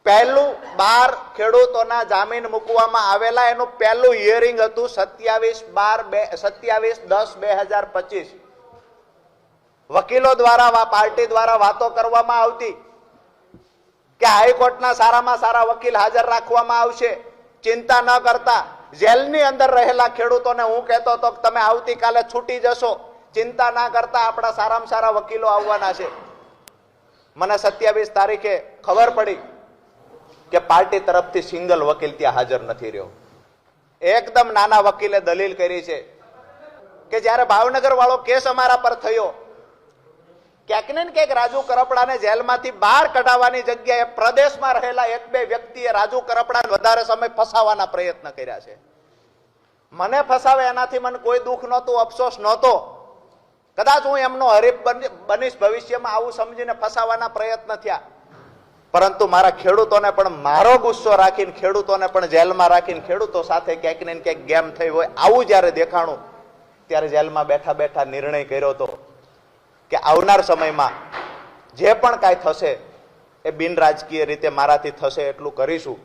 પહેલું 12 ખેડૂતોના જામીન મૂકવામાં આવેલા એનું પહેલું હિયરિંગ હતું 27/10/2025. વકીલો દ્વારા પાર્ટી દ્વારા વાતો કરવામાં આવતી કે હાઈકોર્ટના સારામાં સારા વકીલ હાજર રાખવામાં આવશે, ચિંતા ન કરતા. જેલની અંદર રહેલા ખેડૂતોને હું કહેતો હતો કે તમે આવતીકાલે છૂટી જશો, ચિંતા ના કરતા, આપણા સારામાં સારા વકીલો આવવાના છે. મને 27 તારીખે ખબર પડી કે પાર્ટી તરફથી સિંગલ વકીલ ત્યાં હાજર નથી રહ્યો. એકદમ નાના વકીલે દલીલ કરી છે કે જ્યારે ભાવનગર વાળો કેસ અમારા પર થયો, ક્યાંક ને ક્યાંક રાજુ કરપડાને જેલમાંથી બહાર કઢાવવાની જગ્યાએ પ્રદેશમાં રહેલા 1-2 વ્યક્તિએ રાજુ કરપડાને વધારે સમય ફસાવવાના પ્રયત્ન કર્યા છે. મને ફસાવે એનાથી મને કોઈ દુઃખ નહોતું, અફસોસ નહોતો. કદાચ હું એમનો હરીફ બનીશ ભવિષ્યમાં, આવું સમજીને ફસાવવાના પ્રયત્ન થયા. પરંતુ મારા ખેડૂતોને પણ મારો ગુસ્સો રાખીને, ખેડૂતોને પણ જેલમાં રાખીને, ખેડૂતો સાથે ક્યાંક ને ક્યાંક ગેમ થઈ હોય આવું જ્યારે દેખાણું, ત્યારે જેલમાં બેઠા બેઠા નિર્ણય કર્યો હતો કે આવનાર સમયમાં જે પણ કાંઈ થશે એ બિન રાજકીય રીતે મારાથી થશે એટલું કરીશું.